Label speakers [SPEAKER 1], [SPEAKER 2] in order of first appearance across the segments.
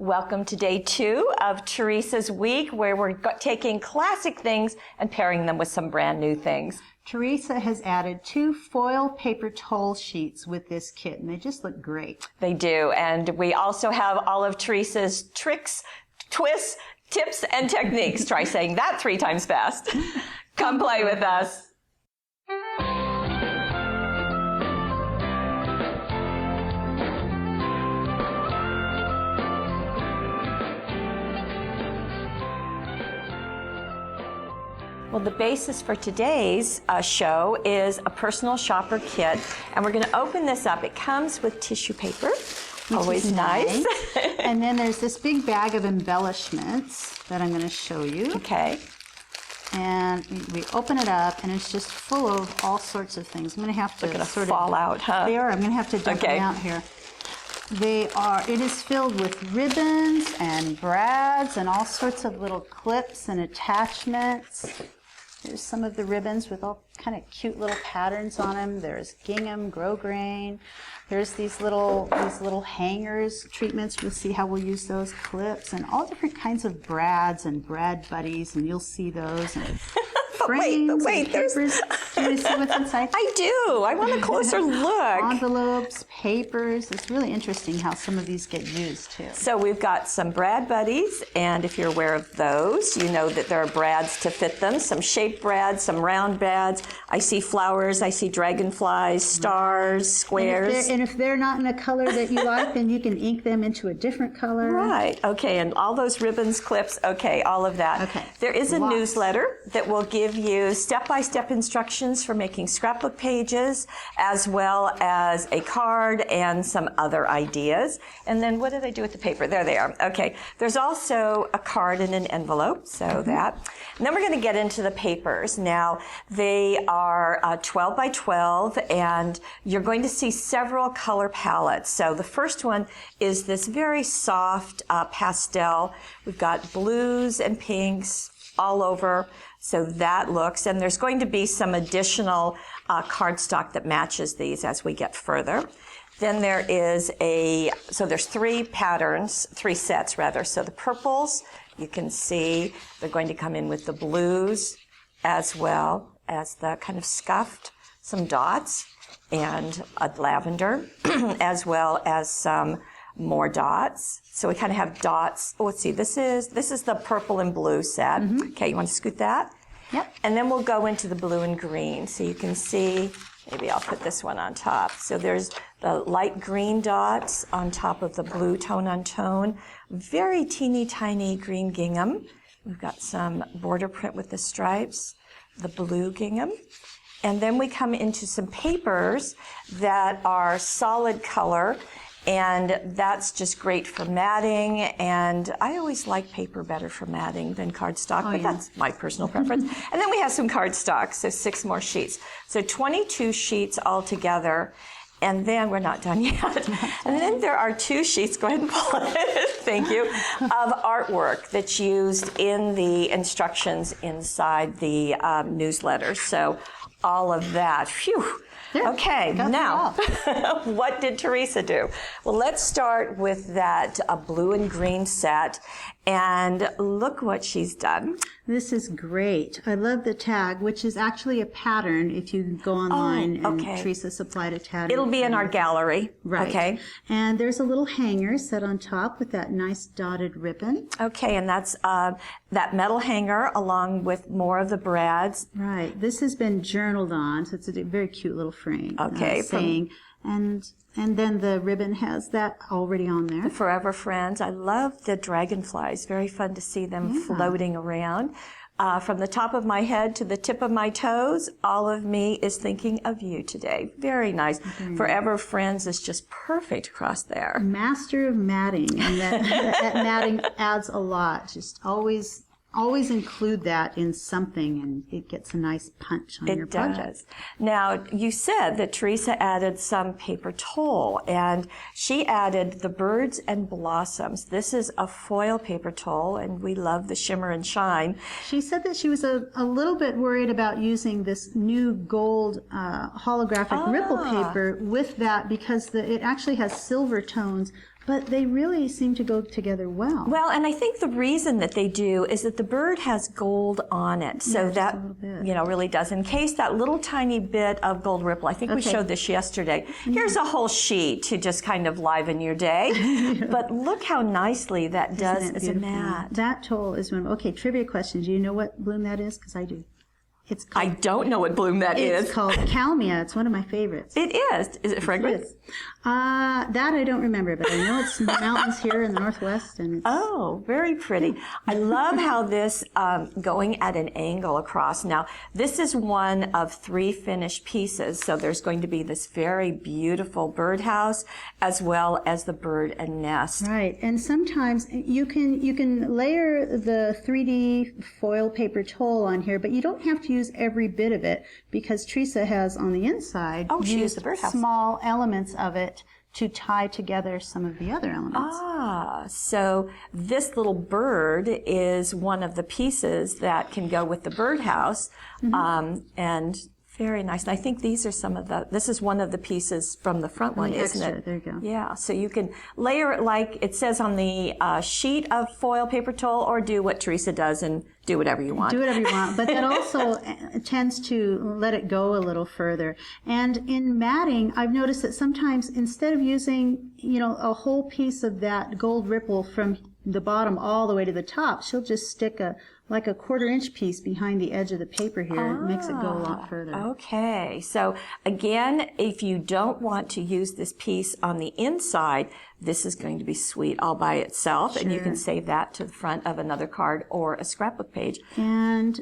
[SPEAKER 1] Welcome to day 2 of Teresa's week, where we're taking classic things and pairing them with some brand new things.
[SPEAKER 2] Teresa has added 2 foil paper towel sheets with this kit, and they just look great.
[SPEAKER 1] They do, and we also have all of Teresa's tricks, twists, tips, and techniques. Try saying that 3 times fast. Come play with us. Well, the basis for today's show is a personal shopper kit, and we're going to open this up. It comes with tissue paper, always nice.
[SPEAKER 2] And then there's this big bag of embellishments that I'm going to show you.
[SPEAKER 1] Okay.
[SPEAKER 2] And we open it up, and it's just full of all sorts of things. I'm going to have to
[SPEAKER 1] sort of fall out, huh?
[SPEAKER 2] They are. I'm going to have to dump them out here. It is filled with ribbons and brads and all sorts of little clips and attachments. There's some of the ribbons with all kind of cute little patterns on them. There's gingham, grosgrain. There's these little hangers treatments. You'll see how we'll use those clips, and all different kinds of brads and brad buddies, and you'll see those. And frames,
[SPEAKER 1] wait,
[SPEAKER 2] there's. Do you see what's inside?
[SPEAKER 1] I do. I want a closer look.
[SPEAKER 2] Envelopes, papers. It's really interesting how some of these get used too.
[SPEAKER 1] So we've got some brad buddies, and if you're aware of those, you know that there are brads to fit them. Some shaped brads, some round brads. I see flowers. I see dragonflies, stars, squares.
[SPEAKER 2] And if they're not in a color that you like, then you can ink them into a different color.
[SPEAKER 1] Right. Okay. And all those ribbons, clips. Okay. All of that.
[SPEAKER 2] Okay.
[SPEAKER 1] There is a newsletter that will give you step-by-step instructions for making scrapbook pages, as well as a card and some other ideas. And then what do they do with the paper? There they are. Okay. There's also a card in an envelope, so that. And then we're going to get into the papers. Now, they are 12 by 12, and you're going to see several color palettes. So the first one is this very soft pastel. We've got blues and pinks all over. So that looks, and there's going to be some additional cardstock that matches these as we get further. Then there is so there's 3 sets rather. So the purples, you can see they're going to come in with the blues, as well as the kind of scuffed, some dots, and a lavender, as well as some more dots. So we kind of have dots. Oh, let's see. This is the purple and blue set. Okay, you want to scoot that?
[SPEAKER 2] Yep.
[SPEAKER 1] And then we'll go into the blue and green. So you can see, maybe I'll put this one on top. So there's the light green dots on top of the blue tone on tone. Very teeny tiny green gingham. We've got some border print with the stripes, the blue gingham. And then we come into some papers that are solid color, and that's just great for matting, and I always like paper better for matting than cardstock, but that's my personal preference. And then we have some cardstock, so 6 more sheets. So 22 sheets altogether, and then we're not done yet. And then there are 2 sheets, go ahead and pull it, thank you, of artwork that's used in the instructions inside the newsletter. So all of that, phew. Okay, now, what did Teresa do? Well, let's start with that blue and green set, and look what she's done.
[SPEAKER 2] This is great. I love the tag, which is actually a pattern. If you go online, and Teresa supplied a tag.
[SPEAKER 1] It'll be in our gallery.
[SPEAKER 2] Right.
[SPEAKER 1] Okay.
[SPEAKER 2] And there's a little hanger set on top with that nice dotted ribbon.
[SPEAKER 1] Okay, and that's that metal hanger along with more of the brads.
[SPEAKER 2] Right. This has been journaled on, so it's a very cute little frame.
[SPEAKER 1] Okay.
[SPEAKER 2] Saying, and then the ribbon has that already on there.
[SPEAKER 1] The Forever Friends. I love the dragonflies. Very fun to see them floating around. From the top of my head to the tip of my toes, all of me is thinking of you today. Very nice. Forever Friends is just perfect across there.
[SPEAKER 2] Master of matting, and that matting adds a lot. Just always include that in something, and it gets a nice punch on your project. It does.
[SPEAKER 1] Now, you said that Teresa added some paper towel, and she added the birds and blossoms. This is a foil paper towel, and we love the shimmer and shine.
[SPEAKER 2] She said that she was a little bit worried about using this new gold holographic ripple paper with that, because it actually has silver tones But they really seem to go together well.
[SPEAKER 1] Well, and I think the reason that they do is that the bird has gold on it. So that, really does encase that little tiny bit of gold ripple. I think we showed this yesterday. Here's a whole sheet to just kind of liven your day. But look how nicely that does as a mat.
[SPEAKER 2] That toll is one. Okay, trivia question. Do you know what bloom that is? Because I do. It's called,
[SPEAKER 1] I don't know what bloom that is.
[SPEAKER 2] It's called Kalmia. It's one of my favorites.
[SPEAKER 1] It is. Is it fragrant?
[SPEAKER 2] It is. That I don't remember, but I know it's in the mountains here in the Northwest. And it's,
[SPEAKER 1] oh, very pretty. I love how this going at an angle across. Now, this is one of 3 finished pieces, so there's going to be this very beautiful birdhouse as well as the bird and nest.
[SPEAKER 2] Right, and sometimes you can layer the 3D foil paper toll on here, but you don't have to use every bit of it because Teresa has on the inside
[SPEAKER 1] she used the birdhouse.
[SPEAKER 2] Small elements of it to tie together some of the other elements.
[SPEAKER 1] So this little bird is one of the pieces that can go with the birdhouse, and very nice. And I think these are some of this is one of the pieces from the front one, isn't it?
[SPEAKER 2] There you go.
[SPEAKER 1] Yeah, so you can layer it like it says on the sheet of foil paper toll, or do what Teresa does and do whatever you want.
[SPEAKER 2] Do whatever you want, but that also tends to let it go a little further. And in matting, I've noticed that sometimes instead of using, a whole piece of that gold ripple from the bottom all the way to the top, she'll just stick a 1/4-inch piece behind the edge of the paper here. It makes it go a lot further.
[SPEAKER 1] Okay, so again, if you don't want to use this piece on the inside, this is going to be sweet all by itself, and you can save that to the front of another card or a scrapbook page.
[SPEAKER 2] And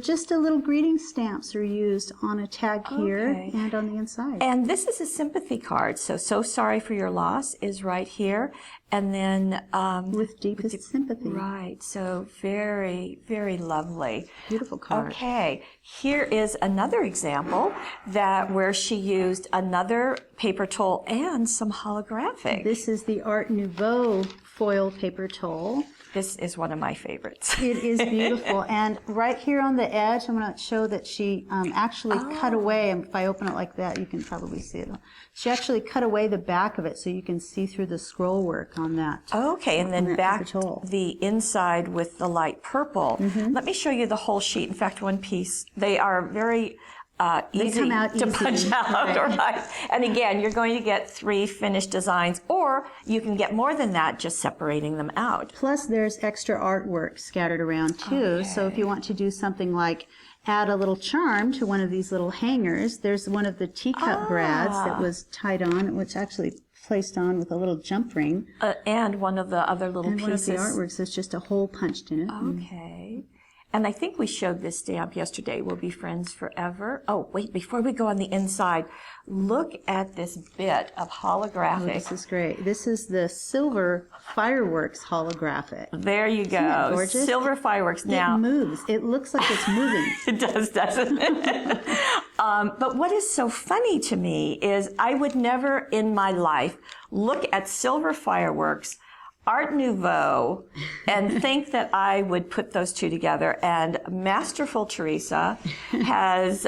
[SPEAKER 2] just a little greeting stamps are used on a tag here and on the inside.
[SPEAKER 1] And this is a sympathy card, so sorry for your loss is right here. And then
[SPEAKER 2] with deepest sympathy.
[SPEAKER 1] Right, so very, very lovely.
[SPEAKER 2] Beautiful card.
[SPEAKER 1] Okay, here is another example where she used another paper toll and some holographic.
[SPEAKER 2] This is the Art Nouveau foil paper toll.
[SPEAKER 1] This is one of my favorites.
[SPEAKER 2] It is beautiful. And right here on the edge, I'm going to show that she actually cut away. And if I open it like that, you can probably see it. She actually cut away the back of it so you can see through the scroll work on that.
[SPEAKER 1] Okay, and then back the inside with the light purple. Let me show you the whole sheet. In fact, one piece. They are very easy to punch out, right? And again, you're going to get 3 finished designs, or you can get more than that just separating them out.
[SPEAKER 2] Plus, there's extra artwork scattered around too. So if you want to do something like add a little charm to one of these little hangers, there's one of the teacup brads that was tied on, which actually placed on with a little jump ring.
[SPEAKER 1] And one of the other little pieces.
[SPEAKER 2] One of the artworks is just a hole punched in it.
[SPEAKER 1] Okay. And I think we showed this stamp yesterday, We'll Be Friends Forever. Oh, wait, before we go on the inside, look at this bit of holographic.
[SPEAKER 2] Oh, this is great. This is the silver fireworks holographic.
[SPEAKER 1] There you go.
[SPEAKER 2] Isn't that gorgeous?
[SPEAKER 1] Silver fireworks. Now,
[SPEAKER 2] it moves. It looks like it's moving.
[SPEAKER 1] It does, doesn't it? But what is so funny to me is I would never in my life look at silver fireworks, Art Nouveau, and think that I would put those two together. And masterful Teresa has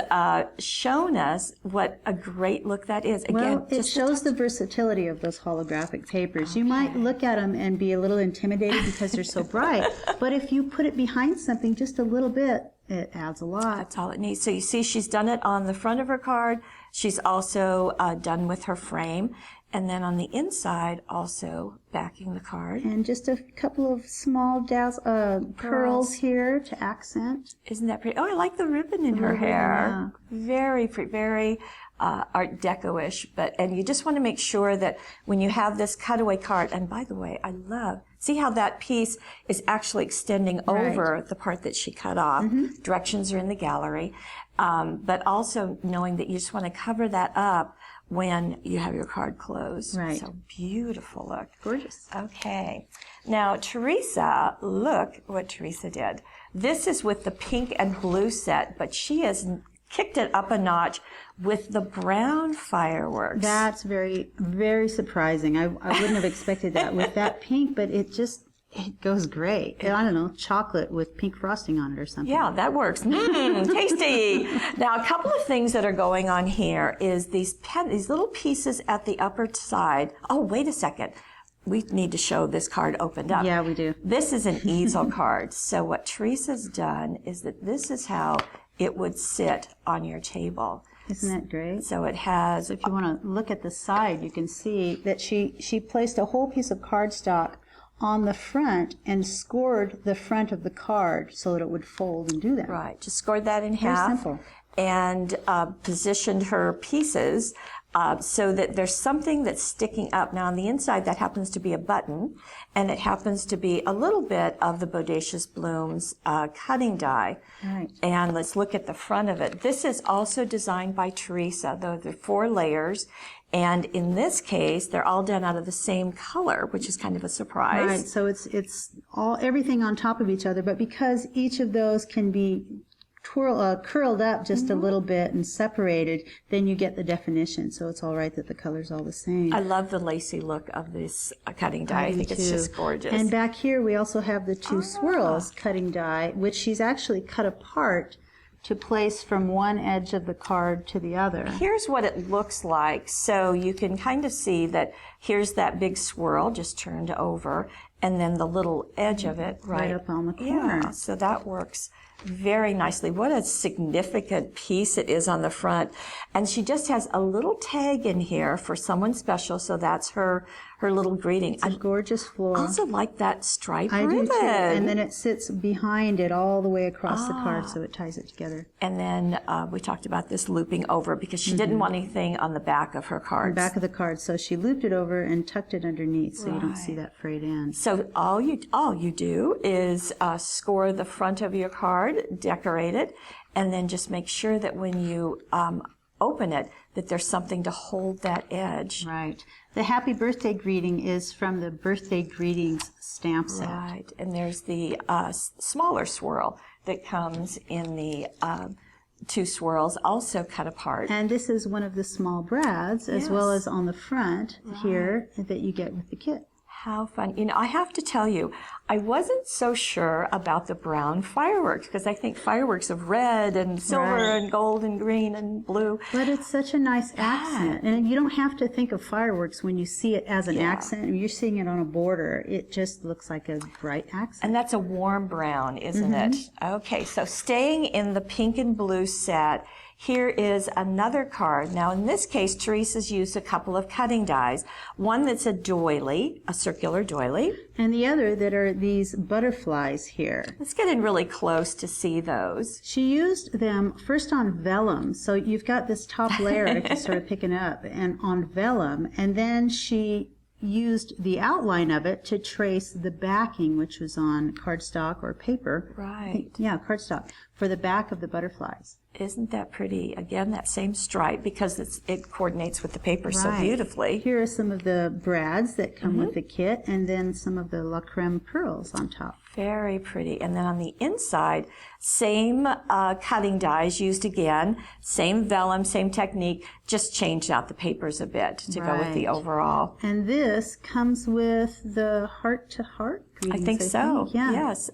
[SPEAKER 1] shown us what a great look that is. Again,
[SPEAKER 2] well, it shows the versatility of those holographic papers. You might look at them and be a little intimidated because they're so bright, but if you put it behind something just a little bit, it adds a lot.
[SPEAKER 1] That's all it needs. So you see she's done it on the front of her card. She's also done with her frame. And then on the inside, also backing the card.
[SPEAKER 2] And just a couple of small pearls here to accent.
[SPEAKER 1] Isn't that pretty? Oh, I like the ribbon in her hair. Yeah. Very pretty, very Art Deco-ish. And you just want to make sure that when you have this cutaway card, and by the way, see how that piece is actually extending over the part that she cut off. Directions are in the gallery. But also knowing that you just want to cover that up when you have your card closed.
[SPEAKER 2] Right.
[SPEAKER 1] So beautiful look.
[SPEAKER 2] Gorgeous.
[SPEAKER 1] Okay. Now, Teresa, look what Teresa did. This is with the pink and blue set, but she has kicked it up a notch with the brown fireworks.
[SPEAKER 2] That's very, very surprising. I wouldn't have expected that with that pink, but it goes great. I don't know, chocolate with pink frosting on it or something.
[SPEAKER 1] Yeah, that works. Tasty. Now, a couple of things that are going on here is these little pieces at the upper side. Oh, wait a second. we need to show this card opened up.
[SPEAKER 2] Yeah, we do.
[SPEAKER 1] This is an easel card. So what Teresa's done is that this is how it would sit on your table.
[SPEAKER 2] Isn't that great?
[SPEAKER 1] So it has...
[SPEAKER 2] If you want to look at the side, you can see that she placed a whole piece of cardstock on the front and scored the front of the card so that it would fold and do that.
[SPEAKER 1] Right, just scored that in half.
[SPEAKER 2] Very simple.
[SPEAKER 1] And positioned her pieces so that there's something that's sticking up. Now on the inside that happens to be a button, and it happens to be a little bit of the Bodacious Blooms cutting die.
[SPEAKER 2] Right.
[SPEAKER 1] And let's look at the front of it. This is also designed by Teresa, though there are 4 layers. And in this case, they're all done out of the same color, which is kind of a surprise.
[SPEAKER 2] Right, so it's all everything on top of each other, but because each of those can be curled up just a little bit and separated, then you get the definition. So it's all right that the color's all the same.
[SPEAKER 1] I love the lacy look of this cutting die. I think it's just gorgeous.
[SPEAKER 2] And back here we also have the 2 swirls cutting die, which she's actually cut apart to place from one edge of the card to the other.
[SPEAKER 1] Here's what it looks like. So you can kind of see that here's that big swirl just turned over, and then the little edge of it
[SPEAKER 2] Right up on the corner.
[SPEAKER 1] Yeah, so that works very nicely. What a significant piece it is on the front. And she just has a little tag in here for someone special, so that's her little greeting.
[SPEAKER 2] It's a gorgeous floor.
[SPEAKER 1] I also like that stripe
[SPEAKER 2] I
[SPEAKER 1] ribbon.
[SPEAKER 2] do too. And then it sits behind it all the way across the card, so it ties it together.
[SPEAKER 1] And then we talked about this looping over because she didn't want anything on the back of her cards.
[SPEAKER 2] The back of the card, so she looped it over and tucked it underneath so you don't see that frayed end.
[SPEAKER 1] So all you do is score the front of your card, decorate it, and then just make sure that when you open it, that there's something to hold that edge.
[SPEAKER 2] Right. The happy birthday greeting is from the Birthday Greetings stamp set.
[SPEAKER 1] Right. And there's the smaller swirl that comes in the 2 swirls, also cut apart.
[SPEAKER 2] And this is one of the small brads, as well as on the front here, that you get with the kit.
[SPEAKER 1] How fun. You know, I have to tell you, I wasn't so sure about the brown fireworks because I think fireworks of red and silver and gold and green and blue.
[SPEAKER 2] But it's such a nice accent. And you don't have to think of fireworks when you see it as an accent. When you're seeing it on a border, it just looks like a bright accent.
[SPEAKER 1] And that's a warm brown, isn't it? Okay, so staying in the pink and blue set, here is another card. Now, in this case, Teresa's used a couple of cutting dies. One that's a doily, a circular doily.
[SPEAKER 2] And the other that are these butterflies here.
[SPEAKER 1] Let's get in really close to see those.
[SPEAKER 2] She used them first on vellum. So you've got this top layer to sort of picking up and on vellum. And then she used the outline of it to trace the backing, which was on cardstock or paper.
[SPEAKER 1] Right.
[SPEAKER 2] Yeah, cardstock, for the back of the butterflies.
[SPEAKER 1] Isn't that pretty? Again, that same stripe because it coordinates with the paper so beautifully.
[SPEAKER 2] Here are some of the brads that come with the kit, and then some of the La Creme pearls on top.
[SPEAKER 1] Very pretty. And then on the inside, same cutting dies used again, same vellum, same technique, just changed out the papers a bit to go with the overall.
[SPEAKER 2] And this comes with the heart-to-heart greetings,
[SPEAKER 1] I think so.
[SPEAKER 2] Yeah.
[SPEAKER 1] Yes.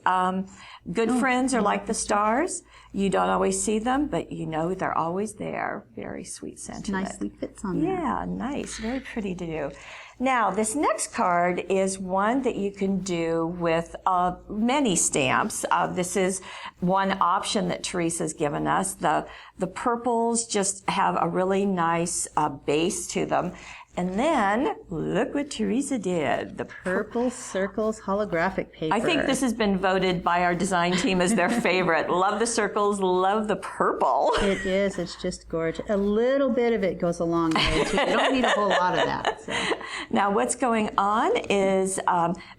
[SPEAKER 1] Good friends are like the stars. You don't always see them, but you know they're always there. Very sweet sentiment.
[SPEAKER 2] Nicely fits on there.
[SPEAKER 1] Yeah, nice. Very pretty to do. Now, this next card is one that you can do with many stamps. This is one option that Teresa's given us. The purples just have a really nice base to them. And then, look what Teresa did. The
[SPEAKER 2] Purple circles holographic paper.
[SPEAKER 1] I think this has been voted by our design team as their favorite. Love the circles, love the purple.
[SPEAKER 2] It is. It's just gorgeous. A little bit of it goes a long way, too. You don't need a whole lot of that. So.
[SPEAKER 1] Now, what's going on is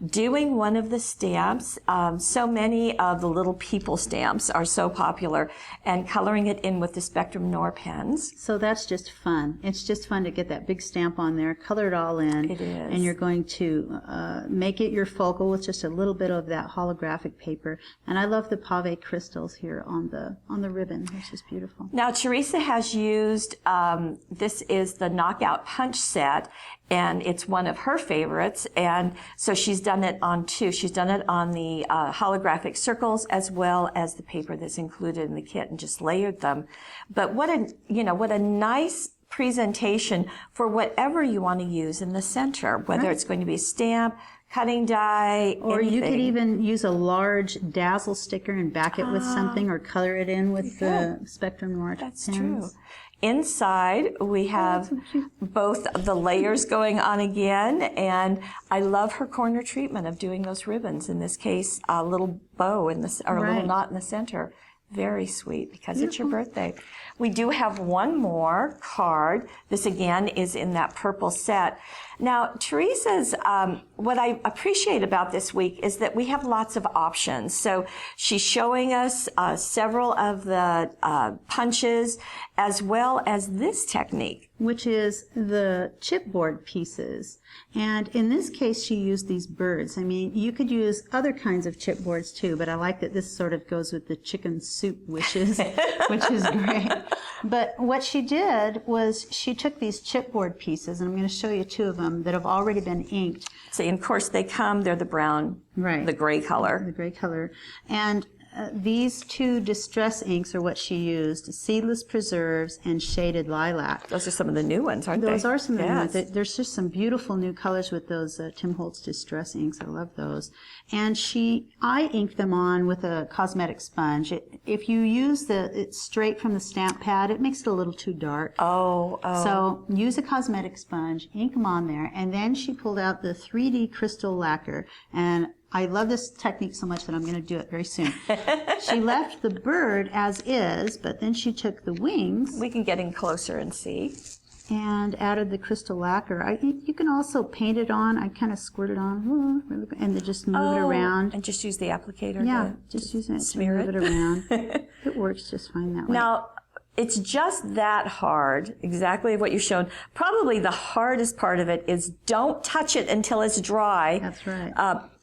[SPEAKER 1] doing one of the stamps. So many of the little people stamps are so popular, and coloring it in with the Spectrum Noir pens.
[SPEAKER 2] So that's just fun. It's just fun to get that big stamp on there, color it all in.
[SPEAKER 1] It is.
[SPEAKER 2] And you're going to make it your focal with just a little bit of that holographic paper. And I love the pave crystals here on the ribbon. It's just beautiful.
[SPEAKER 1] Now, Teresa has used, this is the Knockout Punch set, and it's one of her favorites. And so she's done it on 2. She's done it on the holographic circles as well as the paper that's included in the kit and just layered them. But what a nice presentation for whatever you want to use in the center, whether it's going to be a stamp, cutting die,
[SPEAKER 2] Or
[SPEAKER 1] anything.
[SPEAKER 2] you could even use a large dazzle sticker and back it with something, or color it in with the Spectrum Noir
[SPEAKER 1] That's
[SPEAKER 2] pens.
[SPEAKER 1] true. Inside, we have both the layers going on again, and I love her corner treatment of doing those ribbons. In this case, a little bow in the, or a little knot in the center. Very sweet, because it's your birthday. We do have one more card. This again is in that purple set. Now, Teresa's, what I appreciate about this week is that we have lots of options. So she's showing us several of the punches, as well as this technique,
[SPEAKER 2] which is the chipboard pieces. And in this case, she used these birds. I mean, you could use other kinds of chipboards too, but I like that this sort of goes with the chicken soup wishes, which is great. But what she did was she took these chipboard pieces, and I'm going to show you two of them that have already been inked.
[SPEAKER 1] See, and of course they come, they're the brown, the gray color.
[SPEAKER 2] The gray color. And these two distress inks are what she used: Seedless Preserves and Shaded Lilac.
[SPEAKER 1] Those are some of the new ones, aren't they?
[SPEAKER 2] Those are some of the new ones. There's just some beautiful new colors with those Tim Holtz distress inks. I love those. And I inked them on with a cosmetic sponge. If you use it straight from the stamp pad, it makes it a little too dark. So use a cosmetic sponge, ink them on there, and then she pulled out the 3D crystal lacquer. And I love this technique so much that I'm going to do it very soon. She left the bird as is, but then she took the wings.
[SPEAKER 1] We can get in closer and see.
[SPEAKER 2] And added the crystal lacquer. You can also paint it on. I kind of squirt it on, and then just move it around.
[SPEAKER 1] And just use the applicator.
[SPEAKER 2] Yeah, just use it to move it around. It works just fine that way.
[SPEAKER 1] Now, it's just that hard, exactly what you've shown. Probably the hardest part of it is don't touch it until it's dry.
[SPEAKER 2] That's right.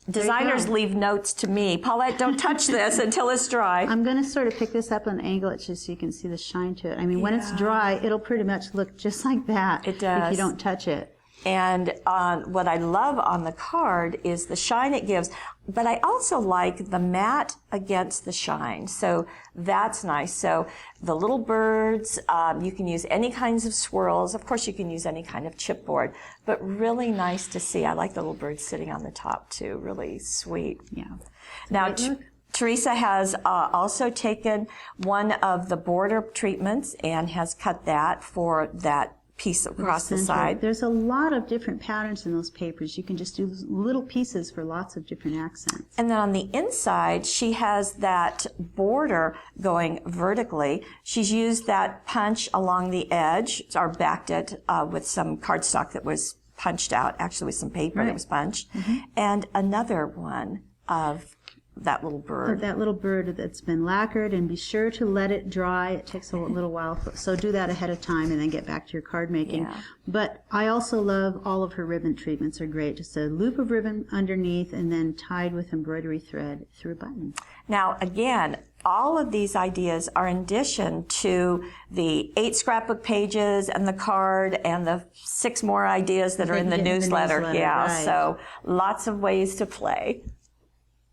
[SPEAKER 1] Designers leave notes to me. Paulette, don't touch this until it's dry.
[SPEAKER 2] I'm going to sort of pick this up and angle it just so you can see the shine to it. I mean, when it's dry, it'll pretty much look just like that.
[SPEAKER 1] It does.
[SPEAKER 2] If you don't touch it.
[SPEAKER 1] And what I love on the card is the shine it gives, but I also like the matte against the shine. So that's nice. So the little birds, you can use any kinds of swirls. Of course, you can use any kind of chipboard, but really nice to see. I like the little birds sitting on the top too. Really sweet.
[SPEAKER 2] Yeah.
[SPEAKER 1] Now, Teresa has also taken one of the border treatments and has cut that for that piece across the side.
[SPEAKER 2] There's a lot of different patterns in those papers. You can just do little pieces for lots of different accents.
[SPEAKER 1] And then on the inside, she has that border going vertically. She's used that punch along the edge, or backed it with some cardstock that was punched out, actually with some paper that was punched, and another one of that little bird.
[SPEAKER 2] That little bird that's been lacquered, and be sure to let it dry. It takes a little while, so do that ahead of time and then get back to your card making.
[SPEAKER 1] Yeah.
[SPEAKER 2] But I also love all of her ribbon treatments are great. Just a loop of ribbon underneath and then tied with embroidery thread through a button.
[SPEAKER 1] Now, again, all of these ideas are in addition to the 8 scrapbook pages and the card and the 6 more ideas that are in the newsletter.
[SPEAKER 2] Right.
[SPEAKER 1] So lots of ways to play.